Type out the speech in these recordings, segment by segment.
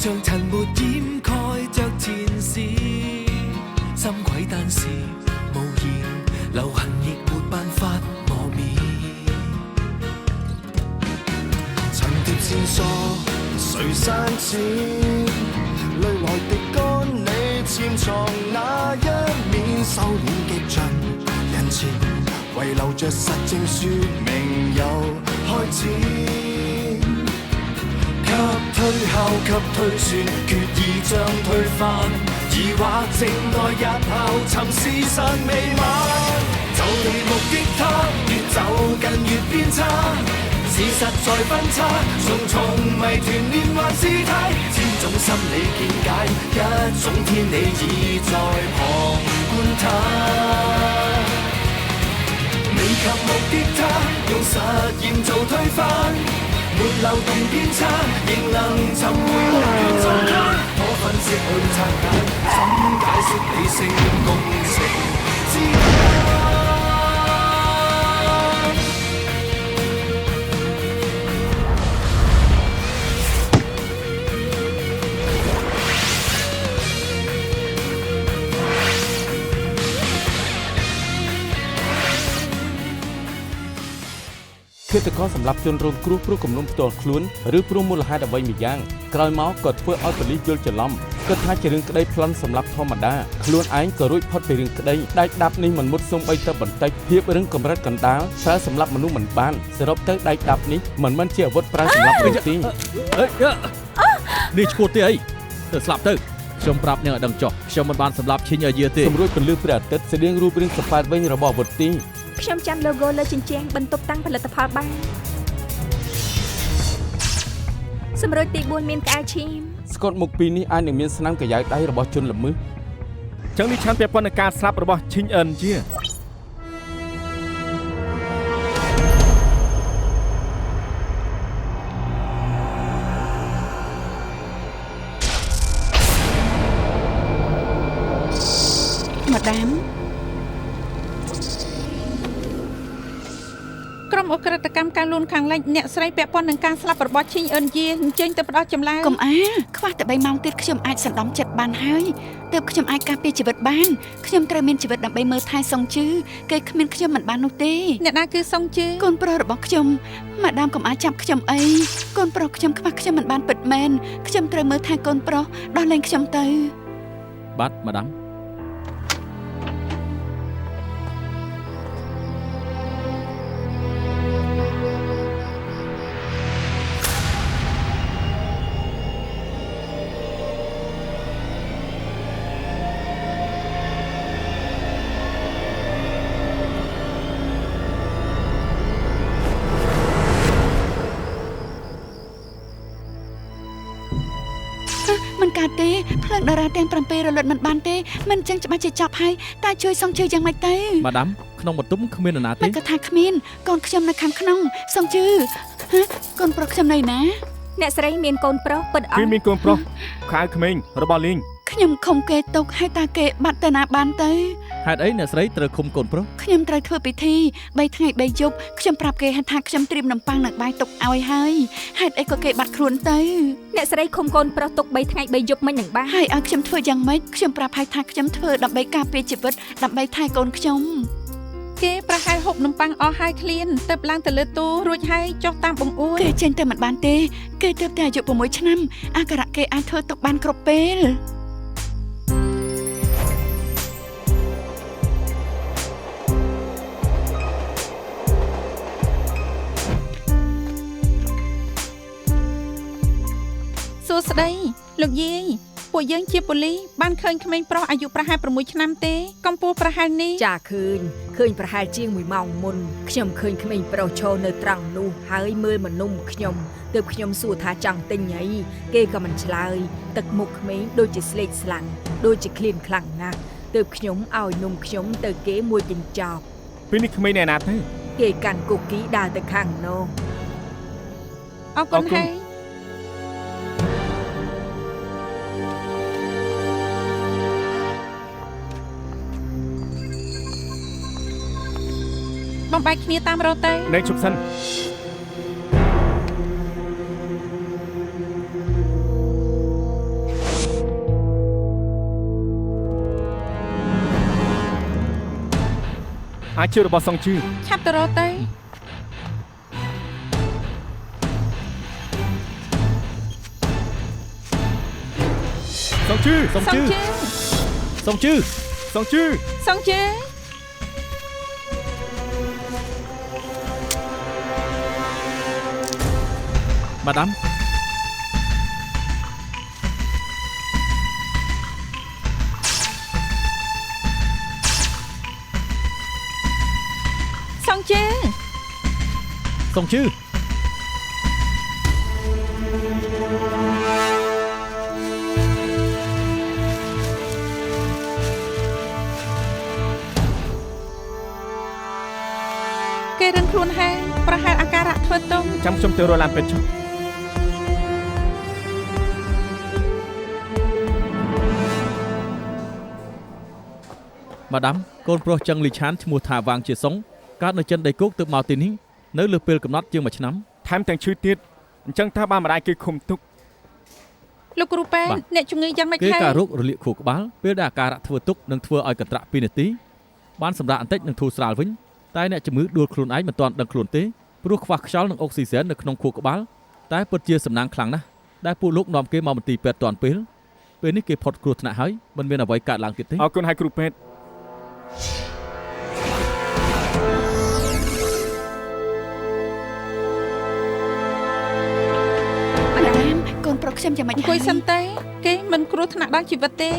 像塵沒掩蓋着前事，心悸但是無言，流行亦沒辦法磨滅。層疊線索誰刪剪，淚來滴乾你潛藏那一面，收斂極盡人前，遺留着實證說明有開始。給推敲，給推算，決意將推翻，疑惑靜待日後尋事實未晚。就地目擊他，越走近越偏差，事實在分岔，重重謎團連環事態，千種心理見解，一種天理已在旁觀他。未及目擊他，用實驗做推翻。沒漏洞偏差，仍能尋回來源狀態。可分析去拆解，怎解釋理性共情之間？ឃាតករសម្រាប់ជនរងគ្រោះព្រោះគំនុំផ្ទាល់ខ្លួនឬព្រោះមូលហេតុអ្វីមួយយ៉ាងក្រោយមកក៏ធ្វើឲ្យប៉ូលីសយល់ច្រឡំគិតថាជារឿងក្តីប្លន់សម្រាប់ធម្មតាខ្លួនឯងក៏រួចផុតពីរឿងក្តីដាច់ដាប់នេះមិនមុតសូម្បីតែបន្តិចភាពរឹងកម្រិតកណ្ដាលប្រើសម្រាប់មនុស្សមិនបានសរុបទៅដាច់ដាប់នេះមិនមែនជាអាវុធប្រើសម្រាប់មនុស្សទេនេះឈួតទេអីទៅស្លាប់ទៅខ្ញុំប្រាប់អ្នកឲ្យដឹងចុះខ្ញុំមិនបានសម្លាប់ឈិញឲ្យយាទេសម្រួចពន្លឺព្រះអាទិត្យស្តៀងរូបរាងសប៉ែតវិញរបស់អាវុធទីខ្ញុំចាំ logo លើជញ្ជាំងបន្ទប់តាំងផលិតផលបានសម្រួចទី4មានក្អែលឈាមស្កុតមុខពីរនេះអាចនឹងមានស្នាមកាយ៉ៅដៃរបស់ជនល្មើសចឹងនេះឆានពាក់ព័ន្ធនឹងការស្លាប់របស់ឈិញអិនជាម៉ាដាមក្រុមអក្រិតកម្មការលួនខាងលិចអ្នកស្រីពាក់ព័ន្ធនឹងការស្លាប់របស់ឈីងអិនយាអញ្ជើញទៅផ្ដោះចម្លើយកុំអាខ្វះតែ3ម៉ោងទៀតខ្ញុំអាចសណ្ដំចិត្តបានហើយទើបខ្ញុំអាចការពារជីវិតបានខ្ញុំត្រូវមានជីវិតដើម្បីមើលថែសុងជឺគេគ្មានខ្ញុំមិនបាននោះទេអ្នកណាគឺសុងជឺកូនប្រុសរបស់ខ្ញុំម៉ាដាមកុំអាចចាប់ខ្ញុំអីកូនប្រុសខ្ញុំខ្វះខ្ញុំមិនបានពិតមែនខ្ញុំត្រូវមើលថែកូនប្រុសដោះលែងខ្ញុំទៅបាទម៉ាដាមមិនកើតទេភ្លើងតារាទាំង7រលត់មិនបានទេមិនចឹងច្បាស់ជាចប់ហើយតែជួយសុងជឺយ៉ាងម៉េចទៅម៉ាដាមក្នុងបន្ទប់គ្មាននរណាទេមិនក៏ថាគ្មានកូនខ្ញុំនៅខាងក្នុងសុងជឺកូនប្រុសខ្ញុំនៅណាអ្នកស្រីមានកូនប្រុសពិតអត់គឺមានកូនប្រុសខៅក្មេងរបស់លីងខ្ញុំខំគេទុកហើយតាគេបាត់ទៅណាបានទៅហេតុអីអ្នកស្រីត្រូវឃុំកូនប្រុសខ្ញុំត្រូវធ្វើពិធី3ថ្ងៃ3យប់ខ្ញុំប្រាប់គេថាខ្ញុំត្រៀមនំប៉័ងនិងបាយទុកឲ្យហើយហេតុអីក៏គេបាត់ខ្លួនទៅអ្នកស្រីឃុំកូនប្រុសទុក3ថ្ងៃ3យប់មិននឹងបានហើយឲ្យខ្ញុំធ្វើយ៉ាងម៉េចខ្ញុំប្រាប់ឲ្យថាខ្ញុំធ្វើដើម្បីការពារជីវិតដើម្បីថែកូនខ្ញុំគេប្រហែលហូបនំប៉័ងអស់ហើយឃ្លានទៅឡើងទៅលើទូរួចហើយចុះតាមបង្អួនគេចេញទៅមិនបានទេគេទើបតែអាយុ6ឆ្នាំអាការៈគេអាចធ្វើទុកបានគ្រប់ពេលសួស្ដីលោកយាយពួកយើងជាប៉ូលីសបានឃើញក្មេងប្រុសអាយុប្រហែល6ឆ្នាំទេកម្ពស់ប្រហែលនេះចាឃើញប្រហែលជាង1ម៉ោងមុនខ្ញុំឃើញក្មេងប្រុសឈរនៅត្រង់នោះហើយមើលមនុស្សខ្ញុំទើបខ្ញុំសួរថាចង់ទិញអីគេក៏មិនឆ្លើយទឹកមុខក្មេងដូចជាស្លេកស្លាំងដូចជាឃ្លានខ្លាំងណាស់ទើបខ្ញុំឲ្យនំខ្ញុំទៅគេមួយកញ្ចប់ពេលនេះក្មេងអ្នកណាទៅគេកាន់គូគីដើរទៅខាងនោះអរគុណហើយបំបែកគ្នាតាមរត់ទៅនៅជប់សិន អាចជារបស់សងជឺ ឆាប់ទៅរកទៅ សងជឺ សុំជឿ សងជើ សុំជឿ សងជឺ ម៉ាដាម សងជើ សុំជឿ គេរឹងខ្លួនហើយប្រហែលអាការៈធ្វើទុំ ចាំខ្ញុំទៅរកឡានពេទ្យចុះ ម៉ាដាមកូនប្រុសចឹងលីឆានឈ្មោះថាវាងជាសុងកើតនៅចិនដីគោកទើបមកទីនេះនៅលើពេលកំណត់ជាង1ឆ្នាំ ថែមទាំងឈឺទៀតអញ្ចឹងថាបានម្ដាយគេឃុំទុក លោកគ្រូពេទ្យអ្នកជំងឺយ៉ាងម៉េច គេ ហើយ ការរោគរលាកខួរក្បាលពេលដែលអាការៈធ្វើទុកនឹងធ្វើឲ្យកន្ត្រាក់2នាទីបានសម្រាប់បន្តិចនឹងធូរស្រាលវិញតែអ្នកជំងឺដួលខ្លួនឯងមិនទាន់ដឹងខ្លួនទេព្រោះខ្វះខ្យល់និងអុកស៊ីហ្សែននៅក្នុងខួរក្បាលតែពិតជាសំណាងខ្លាំងណាស់ដែលពួកលោកនាំគេមកមន្ទីរពេទ្យទាន់ពេលនេះគេផុតគ្រោះថ្នាក់ហើយមិនមានអ្វីកើតឡើងទៀតទេ អរគុណហើយគ្រូពេទ្យ ម៉ាដាមកូនប្រុសខ្ញុំយ៉ាងម៉េច អង្គុយសិនទេគេមិនគ្រោះថ្នាក់ដល់ជីវិតទេ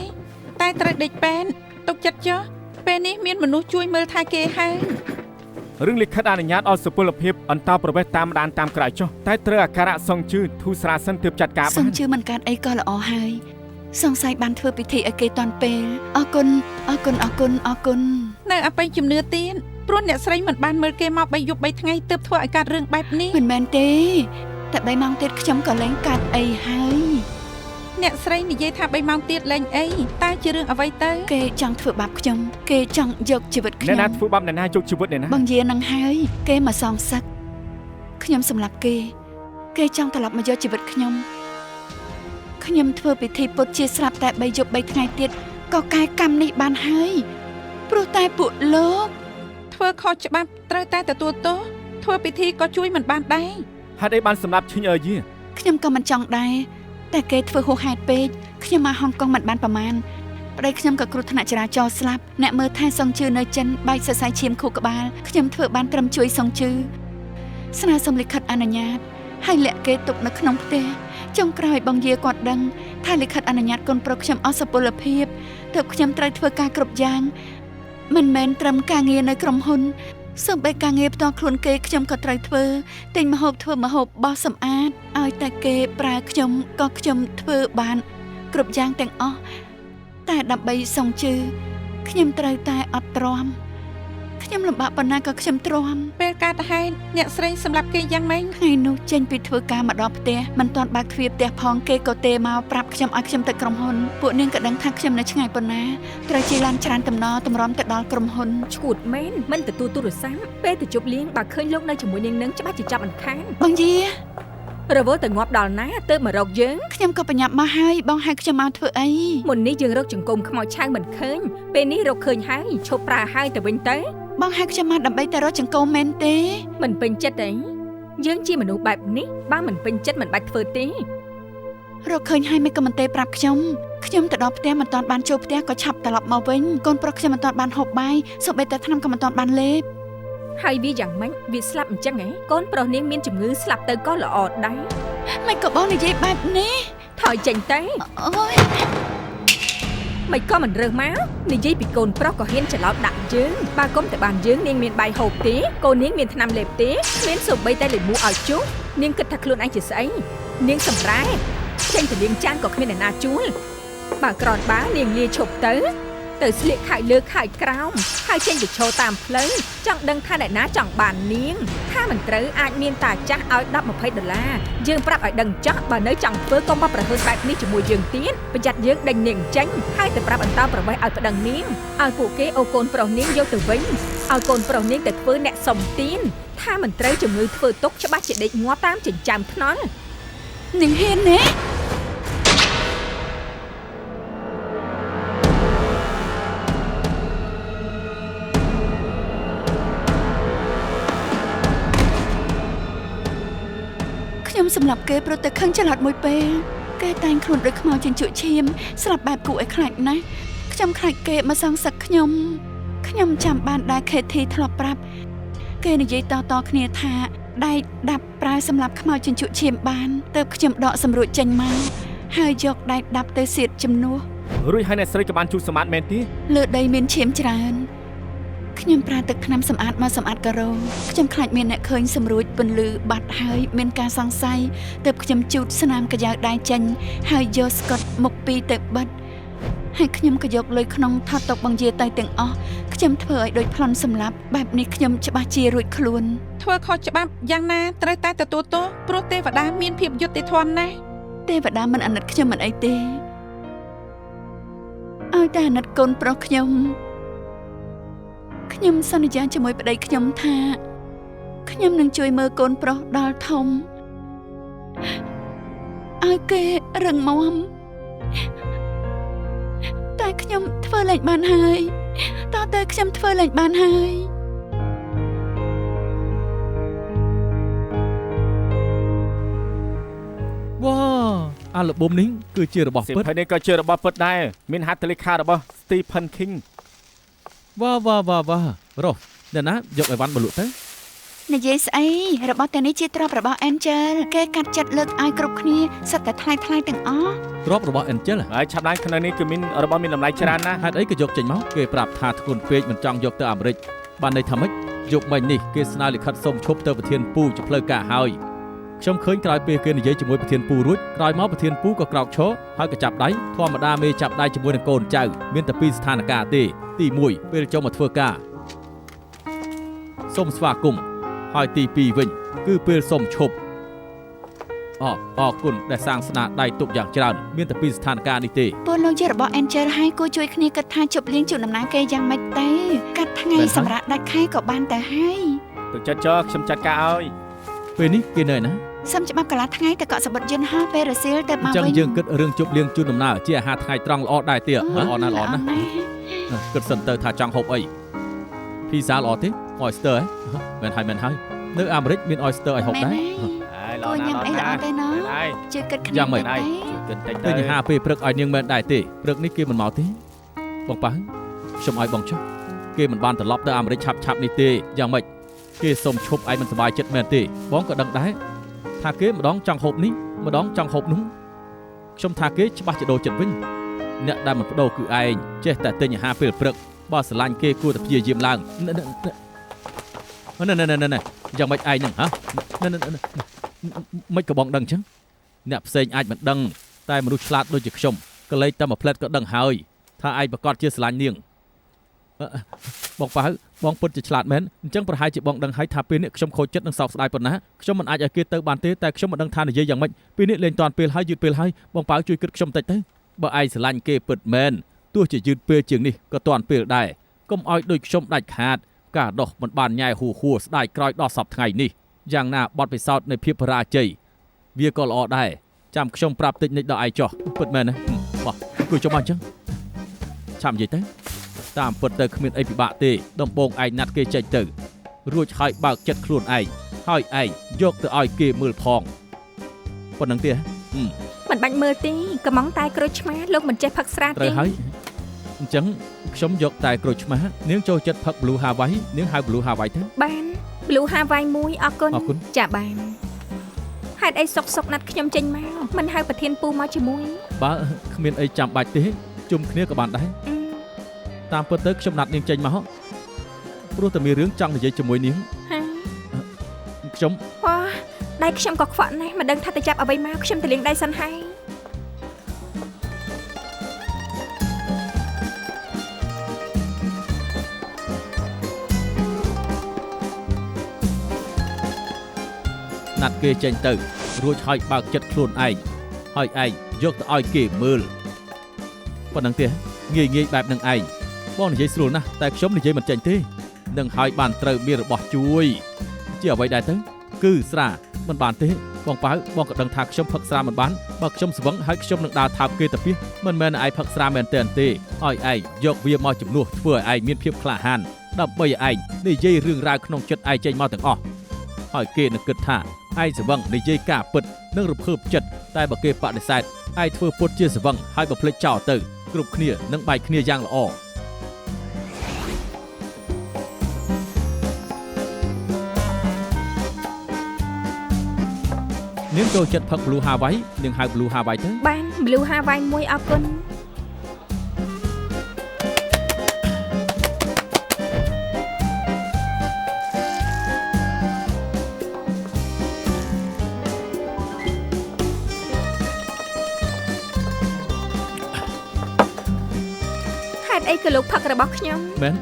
តែត្រូវដេកពេនទុកចិត្តចុះពេលនេះមានមនុស្សជួយមើលថែគេហើយ រឿងលិខិតអនុញ្ញាតឲ្យសុពលភាពអន្តោប្រវេសន៍តាមដានតាមក្រៅចុះតែត្រូវអាការៈសងជឺធូរស្រាលសិនទើបចាត់ការ សុ បា ំ ន ជឿមិនកើតអីក៏ល្អហើយសង្ស័យបានធ្វើពិធីឲ្យគេតាន់ពេលអរគុណអរគុណអរគុណអរគុណ នៅអបិយជំនឿទៀតព្រោះអ្នកស្រីមិនបានមើលគេមក3យប់3ថ្ងៃទើបធ្វើឲ្យកើតរឿងបែបនេះ មិនមែនទេតែ3ម៉ោងទៀតខ្ញុំក៏លែងកាត់អីហើយ អ្នកស្រីនិយាយថា3ម៉ោងទៀតលេងអីតើជារឿងអ្វីទៅ គេចង់ធ្វើបាបខ្ញុំគេចង់យកជីវិតខ្ញុំ អ្នកណាធ្វើបាបអ្នកណាយកជីវិតអ្នកណា បងយានឹងហើយគេមកសងសឹកខ្ញុំសម្លាប់គេគេចង់ត្រឡប់មកយកជីវិតខ្ញុំធ្វើពិធីពុតជាស្រាប់តែ3យប់3ថ្ងៃទៀតក៏កែកម្មនេះបានហើយព្រោះតែពួកលោក ធ្វើខុសច្បាប់ត្រូវតែទទួលទោសធ្វើពិធីក៏ជួយមិនបានដែរ ហេតុអីបានសម្រាប់ឈិញអើយា ខ្ញុំក៏មិនចង់ដែរតែគេធ្វើហួសហេតុពេកខ្ញុំមកហុងកុងមិនបានប្រមាណប្តីខ្ញុំក៏គ្រោះថ្នាក់ចរាចរណ៍ស្លាប់អ្នកមើលថែសងជឿនៅចិនបែកសរសៃឈាមខួរក្បាលខ្ញុំធ្វើបានត្រឹមជួយសងជឿស្នើសុំលិខិតអនុញ្ញាតហើយលាក់គេទុកនៅក្នុងផ្ទះចុងក្រោយបងយាគាត់ដឹងថាលិខិតអនុញ្ញាតកូនប្រុសខ្ញុំអស់សុពលភាពទើបខ្ញុំត្រូវធ្វើការគ្រប់យ៉ាងមិនមែនត្រឹមការងារនៅក្រុមហ៊ុនសូម្បីការងារផ្ទាល់ខ្លួនគេខ្ញុំក៏ត្រូវធ្វើទិញម្ហូបធ្វើម្ហូបបោសសម្អាតឲ្យតែគេប្រើខ្ញុំក៏ខ្ញុំធ្វើបានគ្រប់យ៉ាងទាំងអស់តែដើម្បីសងជឿខ្ញុំត្រូវតែអត់ទ្រាំខ្ញុំលំបាកប៉ុណ្ណាក៏ខ្ញុំទ្រាំ ពេលកើតហេតុអ្នកស្រីសម្រាប់គេយ៉ាងម៉េច ថ្ងៃនោះចេញពីធ្វើការមកដល់ផ្ទះមិនទាន់បើកទ្វារផ្ទះផងគេក៏ទេមកប្រាប់ខ្ញុំឲ្យខ្ញុំទៅក្រុមហ៊ុនពួកនាងក៏ដឹងថាខ្ញុំនៅឆ្ងាយប៉ុណ្ណាត្រូវជិះឡានច្រើនតំណតម្រាំទៅដល់ក្រុមហ៊ុន ឈួតមែនមិនទទួលទូរស័ព្ទពេលទៅជប់លៀងបើឃើញលោកនៅជាមួយនាងនឹងច្បាស់ជាចាប់អន្ខាន បងយា រវល់ទៅងាប់ដល់ណាទើបមករកយើង ខ្ញុំក៏បញ្ញាប់មកហើយបងហៅខ្ញុំមកធ្វើអី មុននេះយើងរកចង្គមខ្មោចឆៅមិនឃើញពេលនេះរកឃើញហើយឈប់ប្រើហើយទៅវិញទៅ បងហៅខ្ញុំមកដើម្បីទៅរកចង្គមមែនទេ មិនពេញចិត្តទេយើងជាមនុស្សបែបនេះបើមិនពេញចិត្តមិនបាច់ធ្វើទេ រកឃើញហើយមិនក៏មិនទេប្រាប់ខ្ញុំទៅដល់ផ្ទះមិនទាន់បានចូលផ្ទះក៏ឆាប់ត្រឡប់មកវិញកូនប្រុសខ្ញុំមិនទាន់បានហូបបាយសូម្បីតែថ្នាំក៏មិនទាន់បានលេប ហើយវាយ៉ាងម៉េចវាស្លាប់អញ្ចឹងហ៎កូនប្រុសនាងមានជំងឺស្លាប់ទៅក៏ល្អដែរ មិនក៏បងនិយាយបែបនេះ ថយចេញទៅ អូយ មិនក៏មិនរើសមកនិយាយពីកូនប្រុសក៏ហ៊ានច្រឡោតដាក់យើងបើគុំតែបានយើងនាងមានបាយហូបទេកូននាងមានថ្នាំលេបទេមានសូម្បីតែលេបមូឲ្យជុះនាងគិតថាខ្លួនឯងជាស្អីនាងសម្រែចេញទៅលាងចានក៏គ្មានអ្នកណាជួលបើក្រនបានាងលាឈប់ទៅស្លៀកខោលើខោក្រោមហើយចេញទៅឈរតាមផ្លូវចង់ដឹងថាអ្នកណាចង់បាននាងថាមិនត្រូវអាចមានតាចាស់ឲ្យ$10-20យើងប្រាប់ឲ្យដឹងចោះបើនៅចង់ធ្វើកុំមកប្រហើនបែបនេះជាមួយយើងទៀតប្រយ័ត្នយើងដេញនាងចេញហើយទៅប្រាប់អន្តោប្រវេសន៍ឲ្យប្តឹងនាងឲ្យពួកគេអូកូនប្រុសនាងយកទៅវិញឲ្យកូនប្រុសនាងទៅធ្វើអ្នកសុំទានថាមិនត្រូវជំងឺធ្វើទុកច្បាស់ជាដេកងាប់តាមចិញ្ចើមថ្នល់ នាងហ៊ានណា ន ខ្ញុំសម្លាប់គេព្រោះតែខឹងច្រឡត់មួយពេលគេតែងខ្លួនដូចខ្មោចចិញ្ចក់ឈាមស្លាប់បែបគួរឲ្យខ្លាចណាស់ខ្ញុំខ្លាចគេមកសងសឹកខ្ញុំចាំបានដែរខេធីធ្លាប់ប្រាប់គេនិយាយតគ្នាថាដៃដាប់ប្រើសម្លាប់ខ្មោចចិញ្ចក់ឈាមបានទើបខ្ញុំដកសម្រួចចេញមកហើយយកដៃដាប់ទៅសៀតជំនួសរួចហើយអ្នកស្រីក៏បានជួបសម្បត្តិមែនទេលើដីមានឈាមច្រើនខ្ញុំប្រើទឹកថ្នាំសម្អាតមកសម្អាតការ៉ូខ្ញុំខ្លាចមានអ្នកឃើញសម្រួចពន្លឺបាត់ហើយមានការសង្ស័យទើបខ្ញុំជូតស្នាមកញ្ចៅដៃចេញហើយយកស្កុតមុខពីរទៅបិទហើយខ្ញុំក៏យកលុយក្នុងថតតុបង្យាទៅទាំងអស់ខ្ញុំធ្វើឲ្យដូចប្លន់សម្លាប់បែបនេះខ្ញុំច្បាស់ជារួចខ្លួនធ្វើខុសច្បាប់យ៉ាងណាត្រូវតែទទួលទោសព្រោះទេវតាមានភាពយុត្តិធម៌ណាស់ទេវតាមិនអាណិតខ្ញុំមិនអីទេឲ្យតែអាណិតកូនប្រុសខ្ញុំសន្យាជាមួយប្តីខ្ញុំថាខ្ញុំនឹងជួយមើលកូនប្រុសដល់ធំឲ្យគេរឹងមាំតែខ្ញុំធ្វើលែងបានហើយតើទៅខ្ញុំធ្វើលែងបានហើយវ៉ាអាល់ប៊ុមនេះគឺជារបស់ពិតហើយនេះក៏ជារបស់ពិតដែរមានហត្ថលេខារបស់ Stephen King វ៉ារស់អ្នកណាយកអីវ៉ាន់បលក់ទៅនិយាយស្អីរបស់ទាំងនេះជាទ្រព្យរបស់ Angel គេកាត់ចិត្តលើកឲ្យគ្រប់គ្នាសិតតែថ្លៃទាំងអស់ទ្រព្យរបស់ Angel ហើយឆាប់ឡើងក្នុងនេះគឺមានរបស់មានតម្លៃច្រើនណាស់ហេតុអីក៏យកចេញមកគេប្រាប់ថាធ្ងន់ពេកមិនចង់យកទៅអាមេរិកបានន័យថាម៉េចយកមិញនេះគេស្នើលិខិតសុំឈប់ទៅប្រធានពូជាផ្លូវការហើយខ្ញុំឃើញក្រោយពេលគេនិយាយជាមួយប្រធានពូរួចក្រោយមកប្រធានពូក៏ក្រោកឈរហើយក៏ចាប់ដៃធម្មតាមេចាប់ដៃជាមួយនឹងកូនចៅមានតែពីរស្ថានភាពទេទី1ពេលចូលមកធ្វើការសូមស្វាគមន៍ហើយទី2វិញគឺពេលសូមឈប់អរគុណដែលសាងស្នាដៃទុកយ៉ាងច្រើនមានតែពីរស្ថានភាពនេះទេពលលោកជារបស់ Angel ហើយគួរជួយគ្នាគិតថាជប់លៀងជូនដំណើរគេយ៉ាងម៉េចទេកាត់ថ្ងៃសម្រាប់ដាច់ខែក៏បានតែហើយទៅចិត្តចោខ្ញុំចាត់ការឲ្យពេលនេះគេនៅណាសុំច្បាប់កន្លះថ្ងៃទៅកក់សម្បត្តិយន្តហោះពេលរសៀលទៅមកវិញអញ្ចឹងយើងគិតរឿងជប់លៀងជូនដំណើរជាអាហារថ្ងៃត្រង់ល្អដែរទៀតល្អណាស់គិតសិនទៅថាចង់ហូបអីភីហ្សាល្អទេ Oyster មែនហើយនៅអាមេរិកមាន Oyster ឲ្យហូបដែរហើយល្អណាស់ល្អទេណ៎ជឿគិតគ្នាយ៉ាងម៉េចគិតតិចទៅពេលអាហារពេលព្រឹកឲ្យនាងមែនដែរទេព្រឹកនេះគេមិនមកទេបងប៉ាខ្ញុំឲ្យបងចុះគេមិនបានត្រឡប់ទៅអាមេរិកឆាប់នេះទេយ៉ាងម៉េចគេសុំឈប់ឯងមិនសប្បាយចិត្តមែនទេបងក៏ដឹងដែរថាគេម្ដងចង់ហូបនេះម្ដងចង់ហូបនោះខ្ញុំថាគេច្បាស់ជាដូរចិត្តវិញអ្នកដែលមិនបដូរគឺឯងចេះតែទិញអាហារពេលព្រឹកបើស្រឡាញ់គេគួរតែព្យាយាមឡើងណែយ៉ាងម៉េចឯងហ្នឹងហ៎មិនក៏បងដឹងអញ្ចឹងអ្នកផ្សេងអាចមិនដឹងតែមនុស្សឆ្លាតដូចជាខ្ញុំក៏លេខតែមួយផ្លែតក៏ដឹងហើយថាឯងប្រកាសជាស្រឡាញ់នាងបងប៉ាបងពុតជាឆ្លាតមែនអញ្ចឹងប្រហែលជាបងដឹងហើយថាពេលនេះខ្ញុំខូចចិត្តនិងសោកស្ដាយប៉ុណ្ណាខ្ញុំមិនអាចឲ្យគេទៅបានទេតែខ្ញុំមិនដឹងថានិយាយយ៉ាងម៉េចពេលនេះលេងតាន់ពេលហើយយឺតពេលហើយបងប៉ាជួយគិតខ្ញុំតិចទៅបើឯងស្រឡាញ់គេពិតមែនទោះជាយឺតពេលជាងនេះក៏តាន់ពេលដែរកុំឲ្យដូចខ្ញុំដាច់ខាតការដោះមិនបានញ៉ែហួស្ដាយក្រោយដល់សពថ្ងៃនេះយ៉ាងណាបទពិសោធន៍នៃភាពបរាជ័យវាក៏ល្អដែរចាំខ្ញុំប្រាប់តិចនិចដល់ឯងចោះពិតមែនណាបោះគួរចុះមកអញ្ចឹងឆាប់និយាយទៅតាមពិតទៅគ្មានអីពិបាកទេដំបងឯងណាត់គេចេញទៅរួចហើយបើកចិត្តខ្លួនឯងហើយឯងយកទៅឲ្យគេមើលផងប៉ុណ្្នឹងទេមិនបាច់មើលទេកំងតែក្រូចឆ្មាលោកមិនចេះផឹកស្រាទេត្រូវហើយអញ្ចឹងខ្ញុំយកតែក្រូចឆ្មានាងចូលចិត្តផឹក Blue Hawaii នាងហៅ Blue Hawaii ទៅបាន Blue Hawaii មួយអរគុណចាបានហេតុអីសុកណាត់ខ្ញុំចេញមកមិនហៅប្រធានពូមកជាមួយបើគ្មានអីចាំបាច់ទេជុំគ្នាក៏បានដែរតាមពិតទៅខ្ញុំណាត់នាងចេញមកព្រោះតែមានរឿងចង់និយាយជាមួយនាងខ្ញុំវ៉ាដៃខ្ញុំក៏ខ្វក់ណាស់មិនដឹងថាទៅចាប់អ្វីមកខ្ញុំទៅលាងដៃសិនហើយណាត់គេចេញទៅរួចហើយបើកចិត្តខ្លួនឯងហើយឯងយកទៅឲ្យគេមើលប៉ុណ្្នឹងទេងាយបែបនឹងឯងបងនិយាយស្រួលណាស់តែខ្ញុំនិយាយមិនចេញទេនឹងហើយបានត្រូវមានរបស់ជួយជាអ្វីដែរទៅគឺស្រាមិនបានទេបងប៉ៅបងក៏ដឹងថាខ្ញុំផឹកស្រាមិនបានបើខ្ញុំស្វឹងហើយខ្ញុំនឹងដើរថើបគេទៅពីមិនមែនឯងផឹកស្រាមែនទេឲ្យឯងយកវាមកជំនួសធ្វើឲ្យឯងមានភាពក្លាហានដើម្បីឲ្យឯងនិយាយរឿងរ៉ាវក្នុងចិត្តឯងចេញមកទាំងអស់ហ ហើយគេនឹងគិតថាឯងស្វឹងនិយាយការពិតនិងរំភើបចិត្តតែបើគេបដិសេធឯងធ្វើពុតជាស្វឹងហើយបើភ្លេចចោលទៅគ្រប់គ្នានឹងបែកគ្នាយ៉ាងល្អនាងចូលចិត្តផឹក Blue Hawaii នាងហៅ Blue Hawaii ទៅបាន Blue Hawaii មួយអរគុណហេតុអីក៏លោកផឹករបស់ខ្ញុំមែន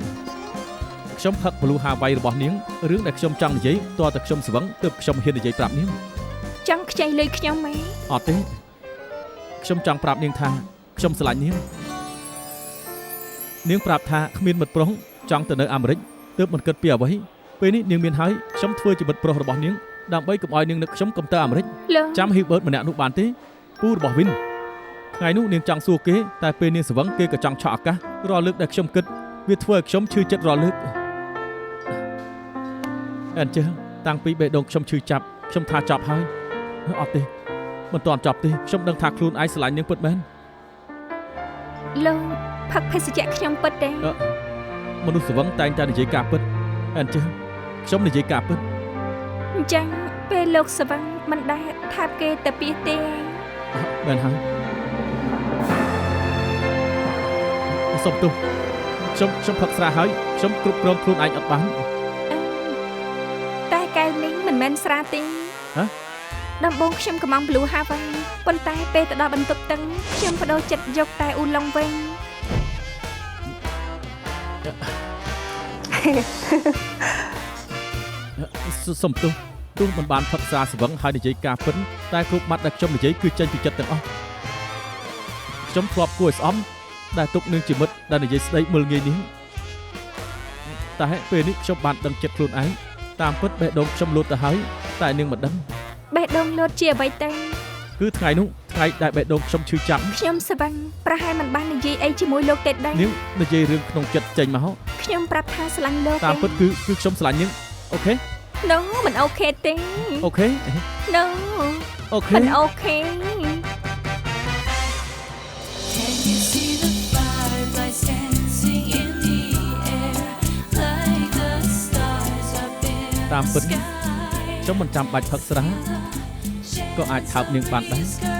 ខ្ញុំផឹក Blue Hawaii របស់នាងរឿងដែលខ្ញុំចង់និយាយតើតែខ្ញុំស្វឹងទើបខ្ញុំហ៊ាននិយាយប្រាប់នាងចង់ខ្ចីលុយខ្ញុំហ្មងអត់ទេខ្ញុំចង់ប្រាប់នាងថាខ្ញុំស្រឡាញ់នាងប្រាប់ថាគ្មានមិត្តប្រុសចង់ទៅនៅអាមេរិកទើបមិនគិតពីអ្វីពេលនេះនាងមានហើយខ្ញុំធ្វើជាមិត្តប្រុសរបស់នាងដើម្បីកុំឲ្យនាងនឹកខ្ញុំកុំទៅអាមេរិកចាំហ៊ីបឺតម្នាក់នោះបានទេពូរបស់វិនថ្ងៃនោះនាងចង់សួរគេតែពេលនាងស្វឹងគេក៏ចង់ឆក់ឱកាសរាល់លើកដែលខ្ញុំគិតវាធ្វើឲ្យខ្ញុំឈឺចិត្តរាល់លើកអញ្ចឹងតាំងពីបេះដូងខ្ញុំឈឺចាប់ខ្ញុំថាចប់ហើយអត់ទេមិនទាន់ចប់ទេខ្ញុំដឹងថាខ្លួនឯងស្រឡាញ់នាងពិតមែនលោកផឹកភេសជ្ជៈខ្ញុំពិតទេមនុស្សស្វឹងតែងតែនិយាយការពិតអញ្ចឹងខ្ញុំនិយាយការពិតអញ្ចឹងពេលលោកស្វឹងមិនដែលថាគេទៅពីទេមែនហើយសុំទោសខ្ញុំផឹកស្រាហើយខ្ញុំគ្រប់គ្រងខ្លួនឯងអត់បានតែកែវនេះមិនមែនស្រាទេហ៎ដំបូងខ្ញុំកំង Blue Hawaii ប៉ុន្តែពេលទៅដល់បន្ទប់ទឹកខ្ញុំបដូរចិត្តយកតែអ៊ូឡុងវិញសុំទោសមិនបានផឹកស្រាស្វឹងហើយនិយាយការពិតតែគ្រប់ម៉ាត់ដែលខ្ញុំនិយាយគឺចេញពីចិត្តទាំងអស់ខ្ញុំធ្លាប់គួរឲ្យស្អំដែលទុកនឹងជីវិតដែលនិយាយស្ដីមើលងាយនេះតែពេលនេះខ្ញុំបានដឹងចិត្តខ្លួនឯងតាមពិតបេះដូងខ្ញុំលូតទៅហើយតែនាងមិនដឹងបេះដូងលូតជាអ្វីទៅគឺថ្ងៃនោះថ្ងៃដែលបេះដូងខ្ញុំឈឺចាប់ខ្ញុំស្វឹងប្រហែលមិនបាននិយាយអីជាមួយលោកទេដែរនាងនិយាយរឿងក្នុងចិត្តចេញមកខ្ញុំប្រាប់ថាស្រឡាញ់លោកតាមពិតគឺខ្ញុំស្រឡាញ់នាងអូខេNo មិនអូខេទេអូខេ No អូខេមិនអូខេតាមពិតខ្ញុំមិនចាំបាច់ផឹកស្រាក៏អាចថើបនាងបានដែរ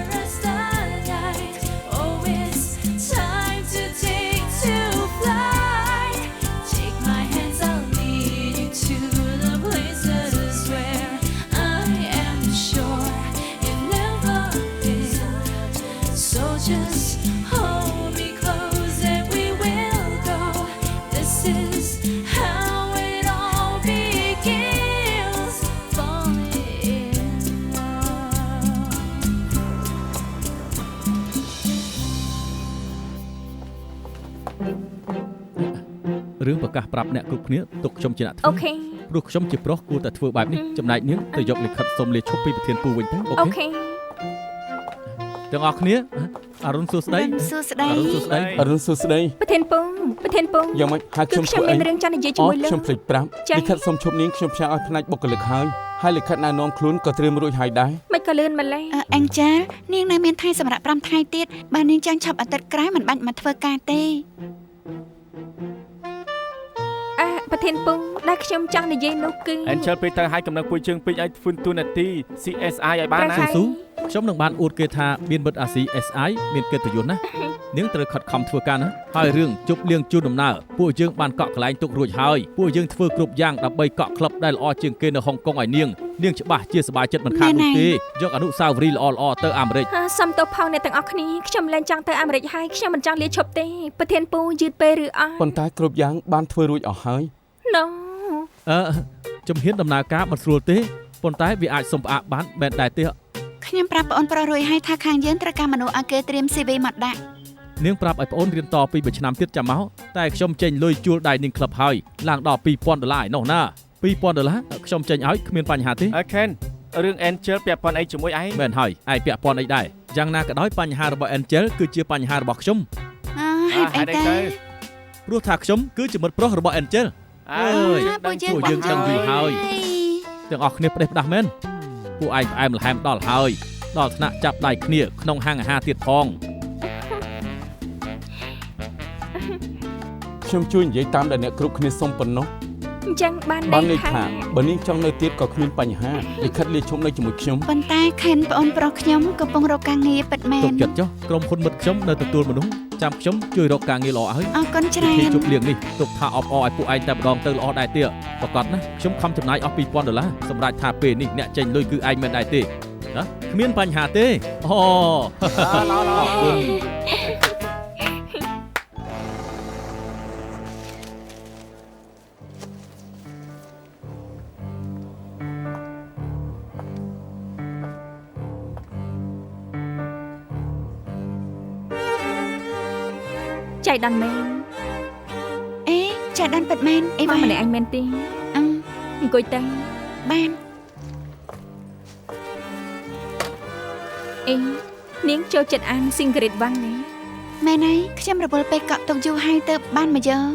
រឿងប្រកាសប្រាប់អ្នកគ្រប់គ្នាទុកខ្ញុំជាអ្នកធ្វើអូខេព្រោះខ្ញុំជាប្រុសគួរតែធ្វើបែបនេះចំណែកនាងទៅយកលិខិតសុំលាឈប់ពីប្រធានពូវិញទៅអូខេទាំងអស់គ្នាអរុនសួស្ដីសួស្ដីអរុនសួស្ដីប្រធានពងយ៉ាងម៉េចហៅខ្ញុំធ្វើអីមានរឿងចង់និយាយជាមួយលោកខ្ញុំភ្លេចប្រាប់លិខិតសុំឈប់នាងខ្ញុំផ្សាយឲ្យផ្នែកបុគ្គលិកហើយលិខិតណែនាំខ្លួនក៏ត្រៀមរួចហើយដែរមិនក៏លឿនម្ល៉េះអង្ចានាងនៅមានថ្ងៃសម្រាប់5ថ្ងៃទៀតបើនាងចង់ឈប់អាទិត្យក្រោយមិនបាច់មកធ្វើការទេប្រធានពងដែលខ្ញុំចង់និយាយនោះគឺអេនជិលពេលទៅឲ្យកំណត់ពួយជើងពេកឲ្យធ្វើទូនាទី CSI ឲ្យបានណាស៊ូខ្ញុំនឹងបានអួតគេថាមានមិត្តអាស៊ី SI មានកិត្តិយសណានាងត្រូវខិតខំធ្វើការណាហើយរឿងជប់លៀងជូនដំណើរពួកយើងបានកក់កន្លែងទុករួចហើយពួកយើងធ្វើគ្រប់យ៉ាងដើម្បីកក់ក្លឹបដែលល្អជាងគេនៅហុងកុងឲ្យនាងច្បាស់ជាសប្បាយចិត្តមិនខាននោះទេយកអនុស្សាវរីយ៍ល្អៗទៅអាមេរិកសុំទោសផងអ្នកទាំងអស់គ្នាខ្ញុំលែងចង់ទៅអាមេរិកហើយខ្ញុំមិនចង់លាឈប់ទេប្រធានពូយឺតពេលឬអត់ប៉ុន្តែគ្រប់យ៉ាងបានធ្វើរួចអស់ហើយNo ជំហានដំណើរការមិនស្រួលទេប៉ុន្តែវាអាចសុំផ្អាកបានបែបដែរទេខ្ញុំប្រាប់ប្អូនប្រុសរួចហើយថាខាងយើងត្រូវការមនុស្សឲ្យគេត្រៀម CV មកដាក់នាងប្រាប់ឲ្យប្អូនរៀនតពី1ឆ្នាំទៀតចាំមកតែខ្ញុំចេញលុយជួលដៃនាងក្លឹបហើយឡើងដល់$2,000ឯនោះណា$2,000ខ្ញុំចេញឲ្យគ្មានបញ្ហាទេអូខេរឿង Angel ពាក់ព័ន្ធអីជាមួយឯងមែនហើយឯងពាក់ព័ន្ធអីដែរយ៉ាងណាក៏ដោយបញ្ហារបស់ Angel គឺជាបញ្ហារបស់ខ្ញុំហេតុអីទៅព្រោះថាខ្ញុំគឺជាមិត្តប្រុសរបស់ Angel ពួកយើងដឹងវាហើយទ ទាំងអស់គ្នាផ្ដេសផ្ដាស់មែនពួកឯងផ្អែមល្ហែមដល់ហើយដល់ថ្នាក់ចាប់ដៃគ្នាក្នុងហាងអាហារទៀតផង ខ្ញុំជួយនិយាយតាមដែលអ្នកគ្រប់គ្នាសុំប៉ុណ្ណោះ អញ្ចឹងបាន បាន ន័ ន័ យ យ ថា ថាបើនាងចង់នៅទៀតក៏គ្មានបញ្ហាលិខិតលាឈប់នៅជាមួយខ្ញុំ ប៉ុន្តែខេនប្អូនប្រុសខ្ញុំកំពុងរកការងារពិតមែ ទុ ន កចិត្តចុះក្រុមហ៊ុនមិត្តខ្ញុំនៅទទួលមនុស្សចាំខ្ញុំជួយរកការងារល្អឲ្យ អរគុណច្រ ពី ែន ជប់លៀងនេះទុកថាអបអរឲ្យពួកឯងតែម្ដងទៅល្អដែរទៀតប្រកាសណាខ្ញុំខំចំណាយអស់$2000សម្រាប់ថាពេលនេះអ្នកចេញលុយគឺឯងមិនដែរទេណាគ្មានបញ្ហាទេអូ ឡឡ អរគុណ ចៃដន្យមែន អេចាដានពិតមែនអី មក វ៉ា ម្នាក់ឯងមែនទេ អង្គុយទៅ បាន អេនាងចូលចិត្តអាន Secret វ៉ាន់ណា មែនហើយខ្ញុំរវល់ពេកកក់ទុកយូរហើយទៅបានមកយក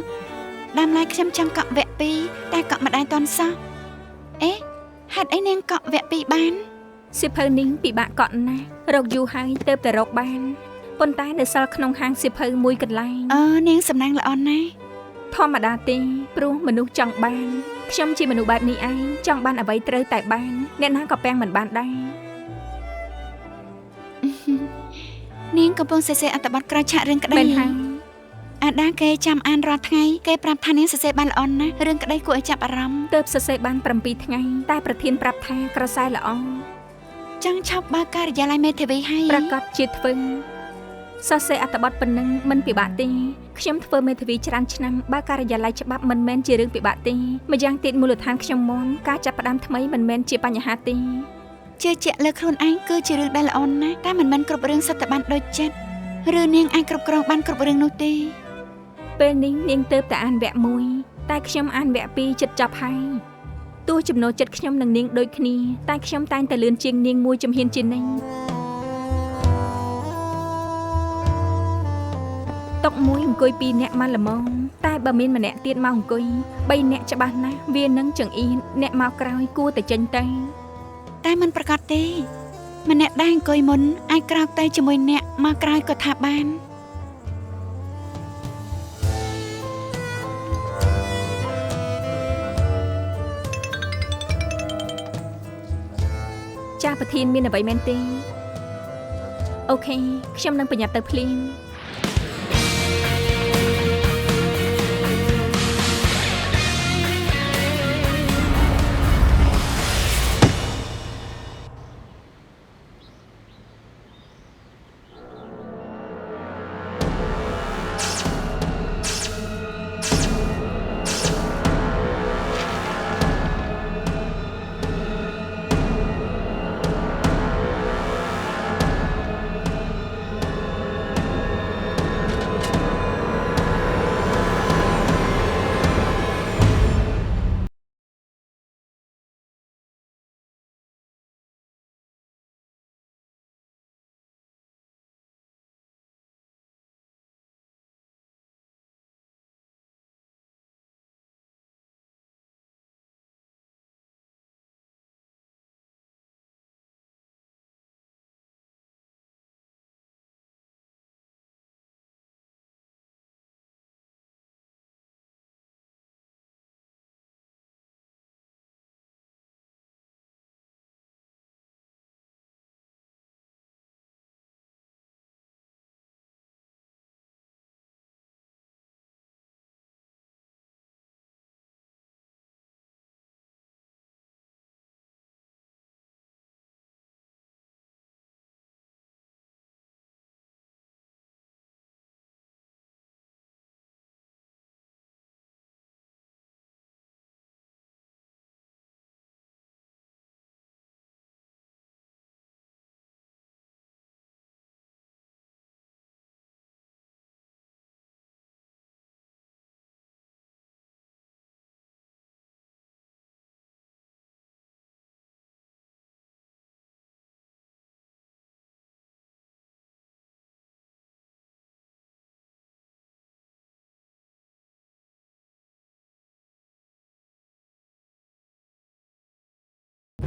ដើមឡើយខ្ញុំចង់កក់វគ្គ2តែកក់មិនដែរតាន់សោះអេហេតុអីនាងកក់វគ្គ2បាន សៀវភៅនេះពិបាកកក់ណាស់រកយូរហើយទើបតែរកបានប៉ុន្តែនៅសល់ក្នុងហាងសៀវភៅមួយកន្លែង នាងសំណាងល្អណាស់ ធម្មតាទេព្រោះមនុស្សចង់បានខ្ញុំជាមនុស្សបែបនេះឯងចង់បានអ្វីត្រូវតែបានអ្នកណាក៏ពាំងមិនបានដែរ នាងកំពុងសរសេរអត្ថបទក្រោយឆាករឿងក្តី មែនហើយ អាដាគេចាំអានរាល់ថ្ងៃគេប្រាប់ថានាងសរសេរបានល្អណាស់រឿងក្តីគួរឲ្យចាប់អារម្មណ៍ ទើបសរសេរបាន7ថ្ងៃតែប្រធានប្រាប់ថាក្រសែល្អ ចង់ឈប់បើកការិយាល័យមេធាវីហើយ ប្រកាសជាធ្វើសរសេរអត្ថបទប៉ុណ្ណឹងមិនពិបាកទេខ្ញុំធ្វើមេធាវីច្រើនឆ្នាំបើការិយាល័យច្បាប់មិនមែនជារឿងពិបាកទេម្យ៉ាងទៀតមូលដ្ឋានខ្ញុំមុនការចាប់ផ្ដើមថ្មីមិនមែនជាបញ្ហាទេ ជឿជាក់លើខ្លួនឯងគឺជារឿងដែលល្អណាស់តែមិនមែនគ្រប់រឿងសុទ្ធតែបានដូចចិត្តឬនាងអាចគ្រប់គ្រងបានគ្រប់រឿងនោះទេ ពេលនេះនាងទើបតែអានវគ្គ1តែខ្ញុំអានវគ្គ2ចិត្តចប់ហើយទោះចំណូលចិត្តខ្ញុំនិងនាងដូចគ្នាតែខ្ញុំតែងតែលឿនជាងនាងមួយជំហានជានិញតុកមួយអង្គុយ2នាក់មកល្មមតែបើមានម្នាក់ទៀតមកអង្គុយ3នាក់ច្បាស់ណាស់វានឹងចង្អៀតអ្នកមកក្រោយគួរតែចេញទៅ តែมันប្រកាសទេម្នាក់ដែលអង្គុយមុនអាចក្រោកទៅជាមួយអ្នកមកក្រោយក៏ថាបាន ចាស់ប្រធានមានអ្វីមែនទេអូខេខ្ញុំនឹងប្រញាប់ទៅភ្លាម អ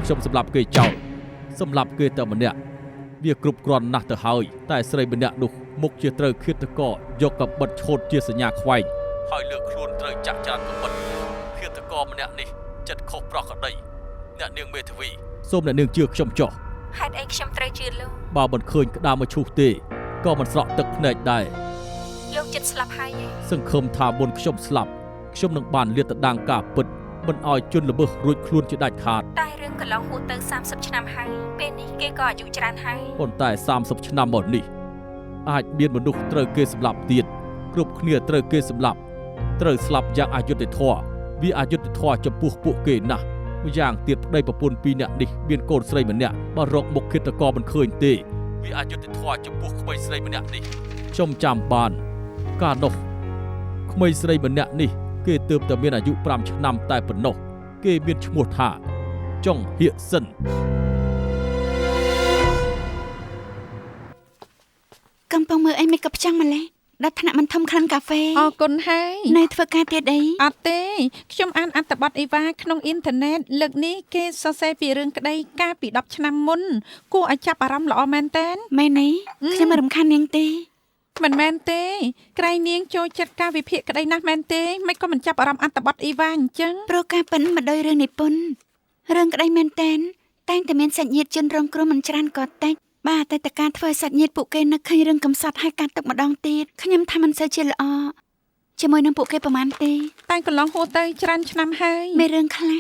ខ្ញុំសម្លាប់គេចោលសម្លាប់គេតែម្នាក់វាគ្រប់គ្រាន់ណាស់ទៅហើយតែស្រីម្នាក់នោះមុខជាត្រូវឃាតករយកកបិតឆូតជាសញ្ញាខ្វែងហើយលើកខ្លួនត្រូវចាក់ចោលកបិតឃាតករម្នាក់នេះចិត្តខុសប្រក្រតីអ្នកនាងមេធាវីសូមអ្នកនាងជឿខ្ញុំចុះ ហេតុអីខ្ញុំត្រូវជឿលោក បើមិនឃើញក្តាមមកឈូសទេក៏មិនស្រក់ទឹកភ្នែកដែរ លោកចិត្តស្លាប់ហើយឯង សង្ឃឹមថាមុនខ្ញុំស្លាប់ខ្ញុំនឹងបានលាតត្រដាងការពិតមិនឲ្យជនល្មើសរួចខ្លួនជាដាច់ខាត តែរឿងកន្លងហួសទៅ30ឆ្នាំហើយពេលនេះគេក៏អាយុច្រើនហើយ ប៉ុន្តែ30ឆ្នាំមកនេះអាចមានមនុស្សត្រូវគេសម្លាប់ទៀតគ្រប់គ្នាត្រូវគេសម្លាប់ត្រូវស្លាប់យ៉ាងអយុត្តិធម៌វាអយុត្តិធម៌ចំពោះពួកគេណាស់ម្យ៉ាងទៀតប្តីប្រពន្ធ2នាក់នេះមានកូនស្រីម្នាក់បើរកមុខឃាតករមិនឃើញទេវាអយុត្តិធម៌ចំពោះក្មេងស្រីម្នាក់នេះខ្ញុំចាំបានកាលនោះក្មេងស្រីម្នាក់នេះគេទើបតែមានអាយុ5ឆ្នាំតែប៉ុណ្ណោះគេមានឈ្មោះថាចុងហៀកសិន កំពុងមើលអីមិនក៏ផ្ចង់ម្លេះដល់ថ្នាក់មិនធំក្លិនកាហ្វេ អរគុណហើយ នៅធ្វើការទៀតអី អត់ទេខ្ញុំអានអត្ថបទអីវ៉ាក្នុងអ៊ីនធឺណិតលើកនេះគេសរសេរពីរឿងក្តីកាលពី10ឆ្នាំមុនគួរឲ្យចាប់អារម្មណ៍ល្អមែនតើ មែនទេខ្ញុំមិនរំខាននាងទេ មិនមែនទេក្រៃនាងចូលចិត្តការវិភាគក្តីណាស់មែនទេមិនក៏មិនចាប់អារម្មណ៍អត្ថបទអីវ៉ាអញ្ចឹង ព្រោះការប៉ិនមិនដោយរឿងនិពន្ធរឿងក្តីមែនតែនតែងតែមានសាច់ញាតិជនរងគ្រោះមិនច្រើនក៏តិចបាទតែតការធ្វើសាច់ញាតិពួកគេនឹកឃើញរឿងកំសត់ហើយការទឹកម្ដងទៀតខ្ញុំថាមិនសូវជាល្អជាមួយនឹងពួកគេប្រហែលទេ តែកន្លងហួសទៅច្រើនឆ្នាំហើយ មានរឿងខ្លះ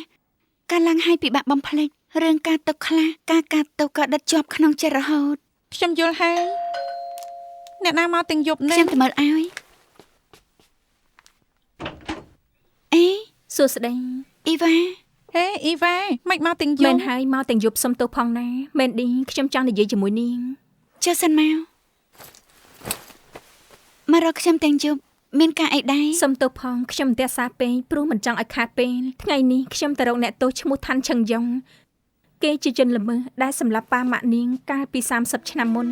ការឡើងហើយពិបាកបំភ្លេចរឿងការទុកខ្លះការកាត់ទុកក៏ដិតជាប់ក្នុងចិត្តរហូត ខ្ញុំយល់ហើយអ្នកណាមកទាំងយប់នេះ ខ្ញុំទៅមើលឲ្យអេ សួស្តី អ៊ីវ៉ា ហេអ៊ីវ៉ាមិនមកទាំងយ មែន ប់ ហើយមកទាំងយប់សុំទោសផងណាមែនឌីខ្ញុំចង់និយាយជាមួយនាង ចុះសិនមករកខ្ញុំទាំងយប់មានការអីដែរ សុំទោសផងខ្ញុំមិនទះសារពេកព្រោះមិនចង់ឲ្យខាតពេលថ្ងៃនេះខ្ញុំទៅរកអ្នកទោសឈ្មោះឋានឆឹងយ៉ុងគេជាជនល្មើសដែលសម្លាប់ប៉ាម៉ាក់នាងកាលពី30ឆ្នាំមុន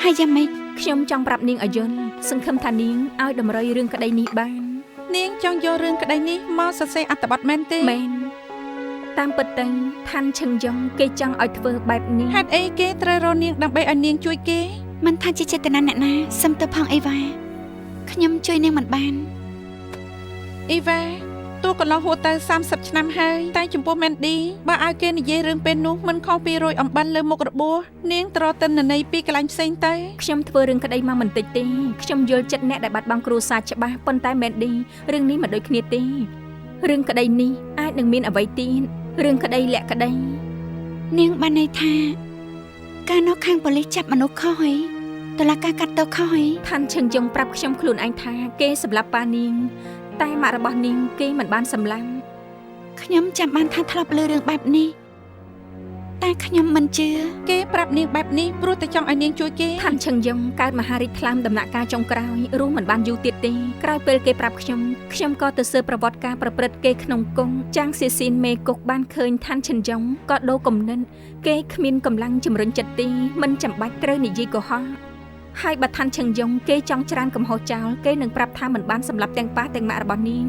ហើយយ៉ាងម៉េច ខ្ញុំចង់ប្រាប់នាងឲ្យយល់សង្ឃឹមថានាងឲ្យតម្រុយរឿងក្តីនេះបាន នាងចង់យករឿងក្តីនេះមកសរសេរអត្ថបទមែនទេ មែនតាមពិតទៅឋានឆឹងយ៉ុងគេចង់ឲ្យធ្វើបែបនេះ ហេតុអីគេត្រូវរកនាងដើម្បីឲ្យនាងជួយគេ មិនថាជាចេតនាអ្នកណាសុំទៅផងអីវ៉ាខ្ញុំជួយនាងមិនបាន អ៊ីវ៉ាទោះកន្លងហួសទៅ30ឆ្នាំហើយតែចំពោះមែនឌីបើឲ្យគេនិយាយរឿងពេលនោះមិនខុសពីរយអំបិលលើមុខរបួសនាងត្រទិន្នន័យពីកន្លែងផ្សេងទៅ ខ្ញុំធ្វើរឿងក្តីមកមិនតិចទេខ្ញុំយល់ចិត្តអ្នកដែលបាត់បង់គ្រួសារច្បាស់ប៉ុន្តែមែនឌីរឿងនេះមិនដូចគ្នាទេរឿងក្តីនេះអាចនឹងមានអ្វីទៀតរឿងក្តីលាក់ក្តី នាងបានន័យថាការនោះខាងប៉ូលីសចាប់មនុស្សខុសហើយតឡាការកាត់ទោសខុសហើយ ឋានឆឹងយ៉ុងប្រាប់ខ្ញុំខ្លួនឯងថាគេសម្លាប់ប៉ានាងតែម៉ាក់របស់នាងគេមិនបានសម្លាប់ ខ្ញុំចាំបានថាធ្លាប់លើរឿងបែបនេះតែខ្ញុំមិនជឿ គេប្រាប់នាងបែបនេះព្រោះតែចង់ឲ្យនាងជួយគេ ឋានឆឹងយ៉ុងកើតមហារាជថ្លើមដំណាក់កាលចុងក្រោយរស់មិនបានយូរទៀតទេក្រោយពេលគេប្រាប់ខ្ញុំក៏ទៅស៊ើបប្រវត្តិការប្រព្រឹត្តគេក្នុងគង់ចាងសៀស៊ីនមេគុកបានឃើញឋានឆឹងយ៉ុងក៏ដូរគំនិតគេគ្មានកម្លាំងជំរុញចិត្តទេមិនចាំបាច់ត្រូវនិយាយកុហកហើយបើឋានឆឹងយ៉ុងគេចង់ច្រានកំហុសចោលគេនឹងប្រាប់ថាមិនបានសម្លាប់ទាំងប៉ាទាំងម៉ាក់របស់នាង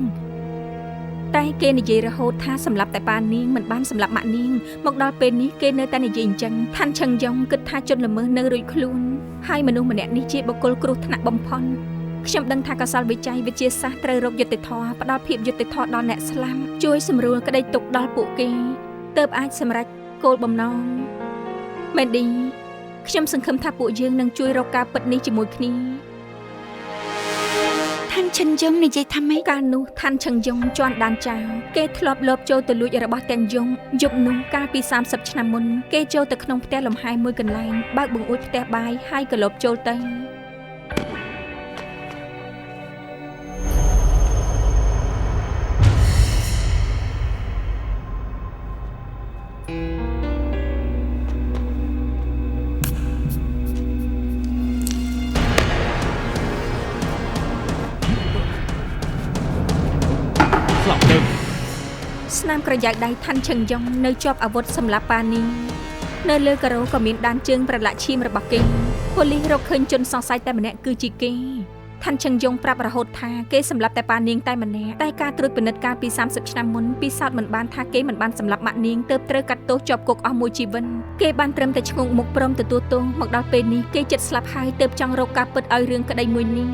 តែគេនិយាយរហូតថាសម្លាប់តែប៉ានាងមិនបានសម្លាប់ម៉ាក់នាងមកដល់ពេលនេះគេនៅតែនិយាយអញ្ចឹងឋានឆឹងយ៉ុងគិតថាជនល្មើសនៅរួចខ្លួនហើយមនុស្សម្នាក់នេះជាបុគ្គលគ្រោះថ្នាក់បំផុតខ្ញុំដឹងថាកសលវិច័យវិទ្យាសាស្ត្រត្រូវរកយុត្តិធម៌ផ្ដល់ភាពយុត្តិធម៌ដល់អ្នកស្លាប់ជួយសម្រួលក្តីទុកដល់ពួកគេទើបអាចសម្រេចគោលបំណងមែនឌីខ្ញុំសង្ឃឹមថាពួកយើងនឹងជួយរកការពិតនេះជាមួយគ្នា ឋានឆិនយ៉ុងនិយាយថាម៉េច កាលនោះឋានឆឹងយ៉ុងជន់ដានចៅគេធ្លាប់លបចូលទៅលួចរបស់ទាំងយ៉ុងយប់នោះកាលពី30ឆ្នាំមុនគេចូលទៅក្នុងផ្ទះលំហែមួយកន្លែងបើកបង្អួចផ្ទះបាយហើយក៏លបចូលទៅ ស្លាប់ទៅ ស្នាមក្រយ៉ៅដៃឋានឆឹងយ៉ុងនៅជាប់អាវុធសម្រាប់ប៉ានីនៅលើការ៉ូក៏មានដានជើងប្រឡាក់ឈាមរបស់គេប៉ូលីសរកឃើញជនសង្ស័យតែម្នាក់គឺជាគេ ท่านឈឹងយងប្រាប់រហូតថាគេសម្លាប់តែប៉ានាងតែម្នាក់តែការត្រួតពិនិត្យកាលពី30ឆ្នាំមុនពិសោធន៍មិនបានថាគេមិនបានសម្លាប់ម៉ាក់នាងទើបត្រូវកាត់ទោសជាប់គុកអស់មួយជីវិតគេបានត្រឹមតែឈ្ងោកមុខព្រមទទួលទោសមកដល់ពេលនេះគេចិត្តស្លាប់ហើយទើបចង់រកការពិតឲ្យរឿងក្តីមួយនេះ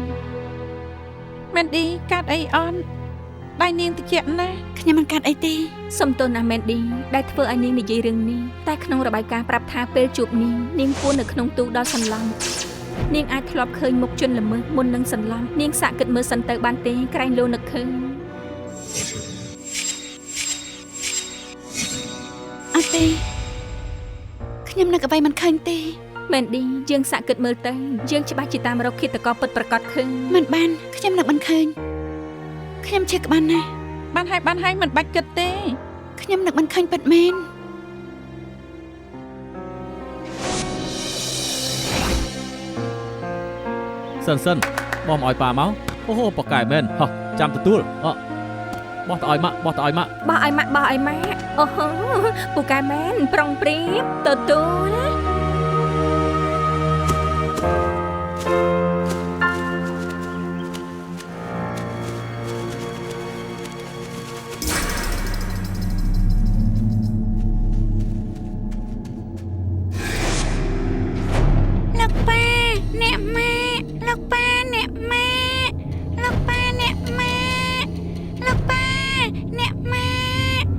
មែនឌីកាត់អីអន់ដៃនាងតិចណាស់ ខ្ញុំមិនកាត់អីទេ សុំទោសណាមែនឌីដែលធ្វើឲ្យនាងនិយាយរឿងនេះតែក្នុងរបាយការណ៍ប្រាប់ថាពេលជួបនាងពួននៅក្នុងទូដល់សន្លំនាងអាចធ្លាប់ឃើញមុខជនល្មើសមុននឹងសន្លំនាងសាកគិតមើលសិនទៅបានទេក្រែងលោនឹកឃើញ អត់ទេខ្ញុំនឹកអ្វីមិនឃើញទេ មែនឌីយើងសាកគិតមើលទៅយើងច្បាស់ជាតាមរកឃាតករពិតប្រាកដឃើញ មិនបានខ្ញុំនឹកមិនឃើញខ្ញុំជឿក្បានណាស់ បានហើយមិនបាច់គិតទេ ខ្ញុំនឹកមិនឃើញពិតមែន សិនបោះមកឲ្យប៉ាមកអូហូប៉ាកែមែនហោះចាំទទួលបោះទៅឲ្យម៉ាក់ បោះឲ្យម៉ាក់អូហូពូកែមែនប្រុងព្រៀបទទួល លោកប៉ាអ្នកម៉ាក់លោកប៉ាអ្នកម៉ាក់លោកប៉ាអ្នកម៉ាក់លោកប៉ាអ្នកម៉ាក់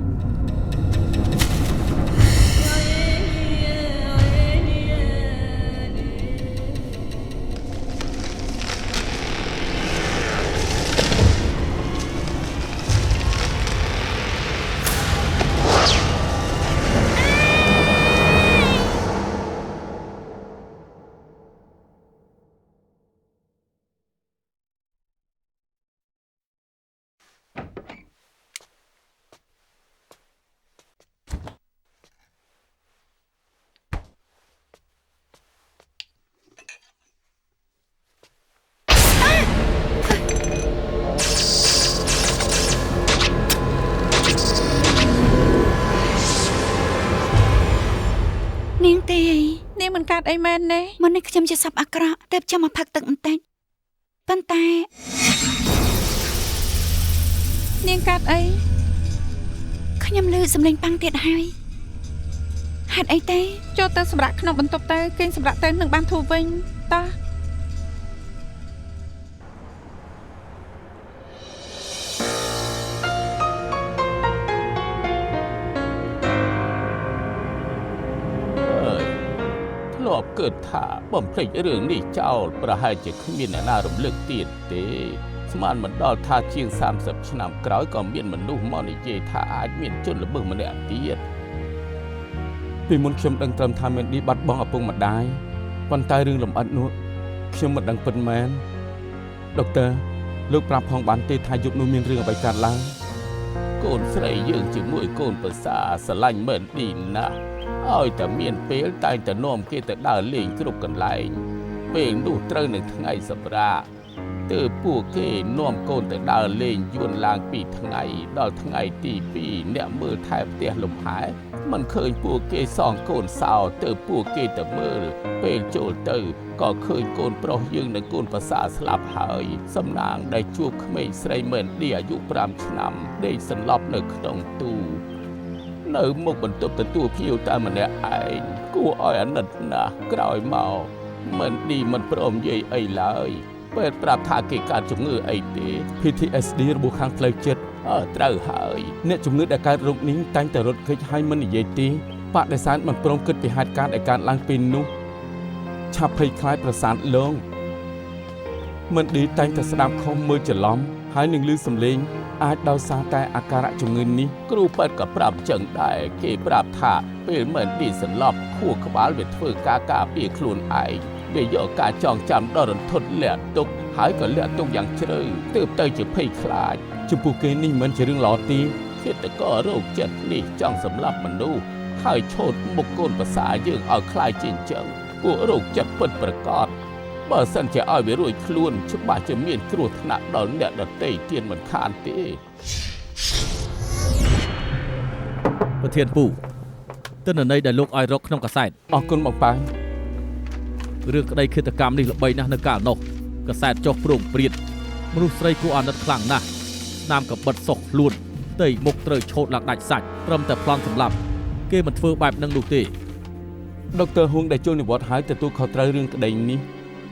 នាងទេ នាងមិនកាត់អីមែនទេ មុននេះខ្ញុំជាសពអាក្រក់តែចាំមកផឹកទឹកបន្តិចប៉ុន្តែ នាងកាត់អី ខ្ញុំឮសំឡេងប៉ាំងទៀតហើយហេតុអីទេ ចូលទៅសម្រាប់ក្នុងបន្ទប់ទៅគេងសម្រាប់ទៅនឹងបានធូរវិញតោះ ធ្លាប់គិតថាបំភ្លេចរឿងនេះចោលប្រហែលជាគ្មានអ្នកណារំលឹកទៀតទេស្មានមិនដល់ថាជាង30ឆ្នាំក្រោយក៏មានមនុស្សមកនិយាយថាអាចមានជនល្មើសម្នាក់ទៀតពីមុនខ្ញុំដឹងត្រឹមថាមានឌីបាត់បង់ឪពុកម្ដាយប៉ុន្តែរឿងលម្អិតនោះខ្ញុំមិនដឹងពិតមែនដុកទ័រលោកប្រាប់ផងបានទេថាយប់នោះមានរឿងអ្វីកើតឡើងកូនស្រីយើងជាមួយកូនប្រសាស្រឡាញ់មែនឌីណាស់ឲ្យតែមានពេលតែងតែនាំគេទៅដើរលេងគ្រប់កន្លែងពេលនោះត្រូវនឹងថ្ងៃសម្រាកទើបពួកគេនាំកូនទៅដើរលេងយួនឡើង2ថ្ងៃដល់ថ្ងៃទី2អ្នកមើលថែផ្ទះលំហែមិនឃើញពួកគេសងកូនសោទើបពួកគេទៅមើលពេលចូលទៅក៏ឃើញកូនប្រុសយើងនិងកូនប្រសាស្លាប់ហើយសំណាងដែលជួបក្មេងស្រីមែនឌីអាយុ5ឆ្នាំដេកសន្លប់នៅក្នុងទូនៅមុខបន្ទប់ទទួលភ្ញៀវតែម្នាក់ឯងគួរឲ្យអាណិតណាស់ក្រោយមកមិនឌីមិនព្រមនិយាយអីឡើយពេលប្រាប់ថាគេកើតជំងឺអីទេ PTSD របួសខាងផ្លូវចិត្តត្រូវហើយអ្នកជំងឺដែលកើតរោគនេះតែងតែរត់គេចហើយមិននិយាយទេបដិសេធមិនព្រមគិតពីហេតុការណ៍ដែលកើតឡើងពេលនោះឆាប់ភ័យខ្លាចប្រសាទលងមិនឌីតែងតែស្ដាប់ខុសមើលច្រឡំហើយនឹងឮសំឡេងអាចដោយសារតែអាការៈជំងឺនេះគ្រូពេទ្យក៏ប្រាប់ចឹងដែរគេប្រាប់ថាពេលមិនឌីសន្លប់ខួរក្បាលវាធ្វើការការពារខ្លួនឯងវាយកការចងចាំដល់រន្ធត់លាក់ទុកហើយក៏លាក់ទុកយ៉ាងជ្រៅទើបទៅជាភ័យខ្លាចចំពោះគេនេះមិនជារឿងល្អទេឃាតកររោគចិត្តនេះចង់សម្លាប់មនុស្សហើយឆោតមុខកូនប្រសាយើងឲ្យខ្លាចជាអញ្ចឹងពួករោគចិត្តពិតប្រាកដបើសិនជាឲ្យវារួចខ្លួនច្បាស់ជាមានគ្រោះថ្នាក់ដល់អ្នកដទៃទៀតមិនខានទេប្រធានពូទិន្នន័យដែលលោកឲ្យរកក្នុងកាសែតអរគុណបងប៉ារឿងក្តីឃាតកម្មនេះល្បីណាស់នៅកាលនោះ កសែតចុះព្រមព្រៀតមនុស្សស្រីគួរអាណិតខ្លាំងណាស់ស្នាមកបិតសុកខ្លួនផ្ទៃមុខត្រូវឆោតឡើងដាច់សាច់ត្រឹមតែប្លន់សម្លាប់គេមិនធ្វើបែបនឹងនោះទេដុកទ័រហួងដែលចូលនិវត្តន៍ហើយទទួលខុសត្រូវរឿងក្តីនេះ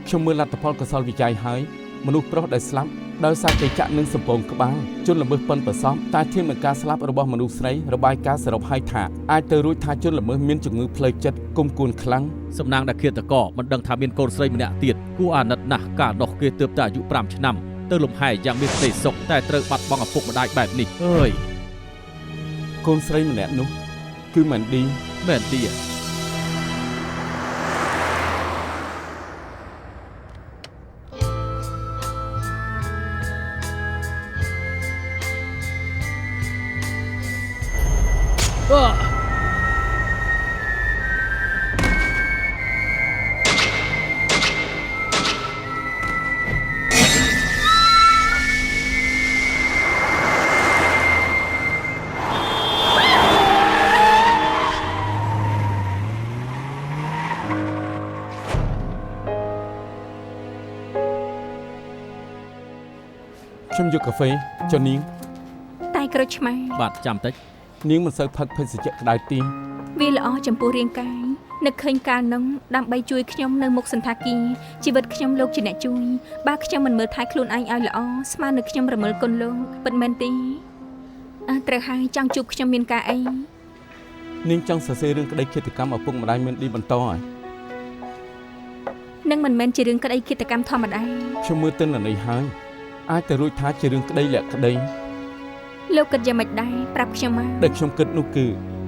ខ្ញុំមើលលទ្ធផលកសលវិจัยហើយមនុស្សប្រុសដែលស្លាប់ដោយសារតែចាក់នឹងសម្ពងក្បាលជនល្មើសប៉ុនប្រសពតែធៀបនឹងការស្លាប់របស់មនុស្សស្រីរបាយការណ៍សរុបឲ្យថាអាចទៅរួចថាជនល្មើសមានជំងឺផ្លូវចិត្តគុំគួនខ្លាំងសំណាងដែលឃាតករមិនដឹងថាមានកូនស្រីម្នាក់ទៀតគួរអាណិតណាស់កាលនោះគេទើបតែអាយុ5ឆ្នាំទៅលំហែយ៉ាងមានសេចក្តីសុខតែត្រូវបាត់បង់ឪពុកម្ដាយបែបនេះអើយកូនស្រីម្នាក់នោះគឺមែនឌីខ្ញុំយកកាហ្វេចុះនាងតែក្រូចឆ្មាបាទចាំតិចនាងមិនសូវផឹកភេសជ្ជៈក្តៅទេវាល្អចំពោះរាងកាយនឹកឃើញកាលនោះដើម្បីជួយខ្ញុំនៅមុខសន្តាគារជីវិតខ្ញុំលោកជាអ្នកជួយបើខ្ញុំមិនមើលថែខ្លួនឯងឲ្យល្អស្មើនឹងខ្ញុំរមើលគុណលោកពិតមែនទេត្រូវហើយចង់ជួបខ្ញុំមានការអីនាងចង់សរសេររឿងក្តីឃាតកម្មឪពុកម្ដាយមានឌីបន្តហើយនឹងមិនមែនជារឿងក្តីឃាតកម្មធម្មតាខ្ញុំមើលទិន្នន័យហើយអាចទៅរួចថាជារឿងក្តីលាក់ក្តីលោកគិតយ៉ាងម៉េចដែរប្រាប់ខ្ញុំមកដែលខ្ញុំគិតនោះគឺ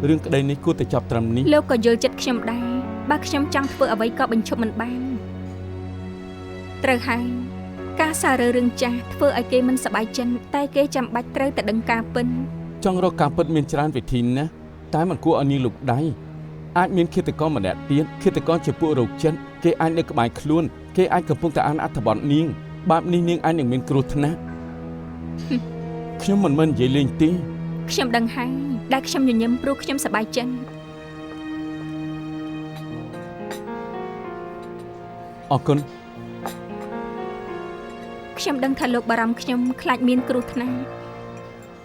រឿងក្តីនេះគួរតែចប់ត្រឹមនេះលោកក៏យល់ចិត្តខ្ញុំដែរបើខ្ញុំចង់ធ្វើអ្វីក៏បញ្ឈប់មិនបានត្រូវហើយការសាររើរឿងចាស់ធ្វើឲ្យគេមិនសប្បាយចិត្តតែគេចាំបាច់ត្រូវតែដឹងការពិតចង់រកការពិតមានច្រើនវិធីណាតែมันគួរឲ្យនាងលុកដៃអាចមានឃាតករម្នាក់ទៀតឃាតករជាពួករោគចិត្តគេអាចនៅក្បែរខ្លួនគេអាចកំពុងតែអានអត្ថបទនាងបែបនេះនាងអាចនឹងមានគ្រោះថ្នាក់ខ្ញុំមិនមែននិយាយលេងទេខ្ញុំដឹងហើយដែលខ្ញុំញញឹមព្រោះខ្ញុំសប្បាយចិត្តអរគុណខ្ញុំដឹងថាលោកបារម្ភខ្ញុំខ្លាចមានគ្រោះថ្នាក់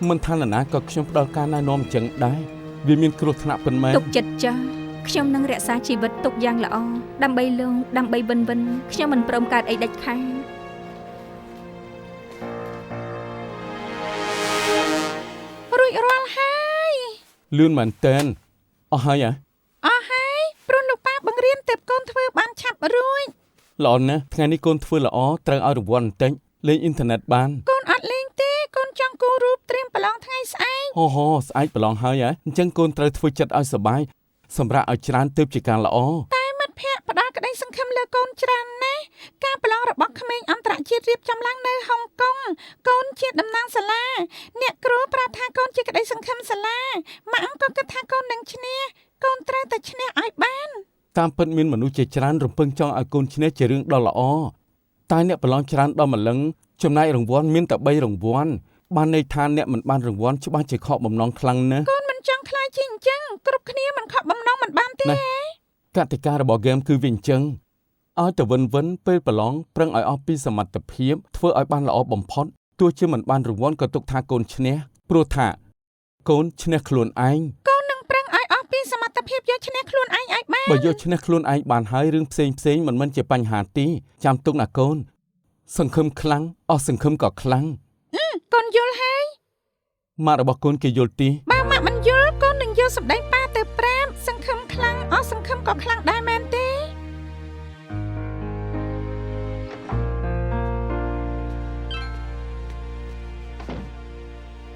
មិនថានរណាក៏ខ្ញុំផ្ដល់ការណែនាំអញ្ចឹងដែរវាមានគ្រោះថ្នាក់ប៉ុន្មានទុកចិត្តចាស់ខ្ញុំនឹងរក្សាជីវិតទុកយ៉ាងល្អដើម្បីលោកដើម្បីវិនខ្ញុំមិនព្រមកើតអីដាច់ខាតរួចរាល់ហើយលឿនមែនតើអស់ហើយព្រោះលោកប៉ាបង្រៀនទើបកូនធ្វើបានឆាប់រួចល្អណាស់ថ្ងៃនេះកូនធ្វើល្អត្រូវឲ្យរង្វាន់បន្តិចលេងអ៊ីនធឺណិតបានកូនអត់លេងទេកូនចង់គូររូបត្រៀមប្រឡងថ្ងៃស្អែកស្អែកប្រឡងហើយអញ្ចឹងកូនត្រូវធ្វើចិត្តឲ្យសប្បាយសម្រាប់ឲ្យច្រើនទើបជាការល្អតែមិត្តភ័ក្តិផ្ដល់ក្តីសង្ឃឹមលើកូនច្រើនណាស់ការប្រឡងរបស់ក្មេងអន្តរជាតិរៀបចំឡើងនៅហុងកុងកូនជាតំណាងសាលាអ្នកគ្រូប្រាប់ថាកូនជាក្តីសង្ឃឹមសាលាម៉ាក់ក៏គិតថាកូននឹងឈ្នះកូនត្រូវតែឈ្នះឲ្យបានតាមពិតមានមនុស្សជាច្រើនរំពឹងចង់ឲ្យកូនឈ្នះជារឿងដ៏ល្អតែអ្នកប្រឡងច្រើនដល់ម្លឹងចំណែករង្វាន់មានតែ3រង្វាន់បានន័យថាអ្នកមិនបានរង្វាន់ច្បាស់ជាខកបំណងខ្លាំងណាស់កូនមិនចង់ខ្លាចជាអញ្ចឹងគ្រប់គ្នាមិនខកបំណងមិនបានទេកតិការបស់ហ្គេមគឺវាអញ្ចឹងឲ្យតែវិនពេលប្រឡងប្រឹងឲ្យអស់ពីសមត្ថភាពធ្វើឲ្យបានល្អបំផុតទោះជាមិនបានរង្វាន់ក៏ទុកថាកូនឈ្នះព្រោះថាកូនឈ្នះខ្លួនឯងកូននឹងប្រឹងឲ្យអស់ពីសមត្ថភាពយកឈ្នះខ្លួនឯងឲ្យបានបើយកឈ្នះខ្លួនឯងបានហើយរឿងផ្សេងមិនមែនជាបញ្ហាទេចាំទុកណាកូនសង្ឃឹមខ្លាំងអស់សង្ឃឹមក៏ខ្លាំងកូនយល់ហើយម៉ាក់របស់កូនគេយល់ទេបើម៉ាក់មិនយល់កូននឹងយកសម្ដែងប៉ាទៅប្រាប់សង្ឃឹមខ្លាំងអស់សង្ឃឹមក៏ខ្លាំងដែរមែនទេ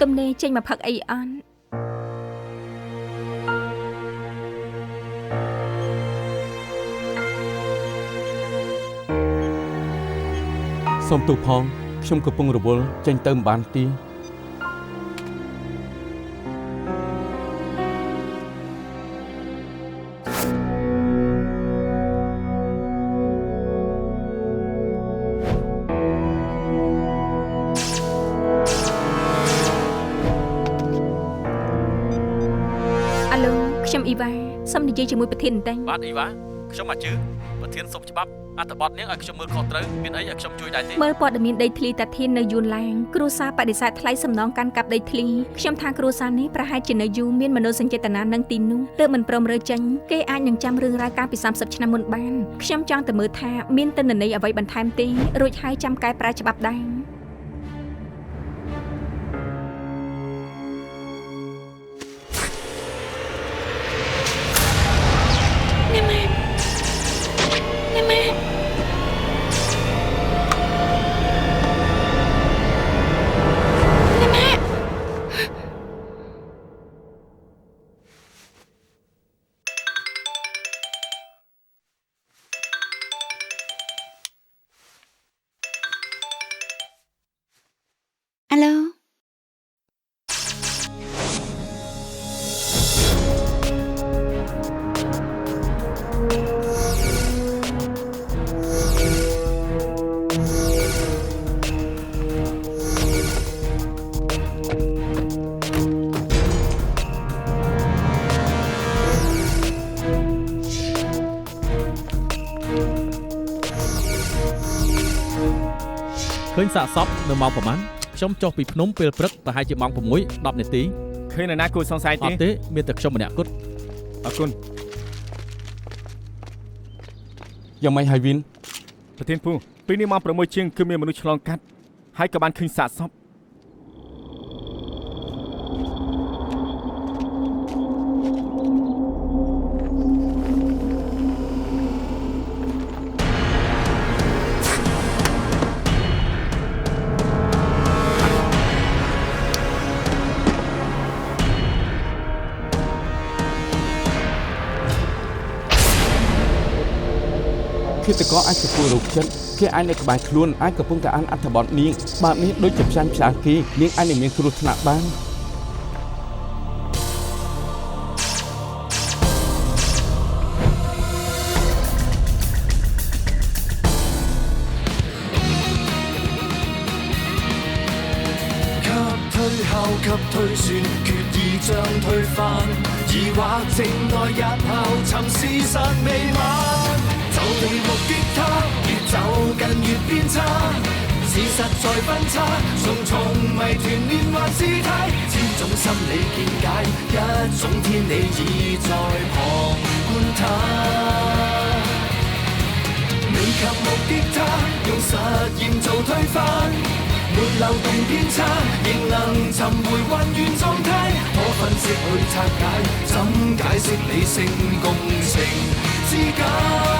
ទំនេរចេញមកផឹកអីអន់សូមទោសផងខ្ញុំកំពុងរវល់ចេញទៅមិនបានទីខ្ញុំអ៊ីវ៉ាសូមនិយាយជាមួយប្រធានបន្តិចបាទអ៊ីវ៉ាខ្ញុំមកជឿប្រធានសុំច្បាប់ អត្ថបទនាងឲ្យខ្ញុំមើលខុសត្រូវមានអីឲ្យខ្ញុំជួយដែរទេ មើលព័ត៌មានដីធ្លីតាធាននៅយួនឡាងគ្រួសារបដិសេធថ្លៃសំណងកាន់កាប់ដីធ្លីខ្ញុំថាគ្រួសារនេះប្រហែលជានៅយូរមានមនោសញ្ចេតនានឹងទីនោះទើបមិនព្រមរើចេញគេអាចនឹងចាំរឿងរ៉ាវកាលពី30ឆ្នាំមុនបានខ្ញុំចង់ទៅមើលថាមានទិន្នន័យអ្វីបន្ថែមទេរួចហើយចាំកែប្រែច្បាប់ដែរ អាឡូ ឃើញសាកសពនៅម៉ោងប្រហែលខ្ញុំចុះពីភ្នំពេលព្រឹកប្រហែលជាម៉ោង6 10នាទី ឃើញនរណាគួរសង្ស័យ អត់ទេមានតែខ្ញុំម្នាក់គត់ អរគុណ យ៉ាងម៉េចហើយវិន ប្រធានពូពេលនេះម៉ោង6ជាងគឺមានមនុស្សឆ្លងកាត់ហើយក៏បានឃើញសាកសព ឃាតករអាចទទួលរោគចិត្តគេអាចនៅក្បែរខ្លួនអាចកំពុងតែអានអត្ថបទនាងបែបនេះដូចជាផ្សាញ់ផ្សាយគេនាងអាចនឹងមានគ្រោះថ្នាក់បាន 給推後給推算，決意將推翻，疑惑靜待日後尋事實未晚，就地目擊他，越走近越變差，事實在分岔，重重謎團連環事態，千種心理見解，一種天理已在旁觀他。未及目擊他，用實驗做推翻。沒漏洞偏差，仍能尋回混亂狀態。可分析去拆解，怎解釋理性共情之間？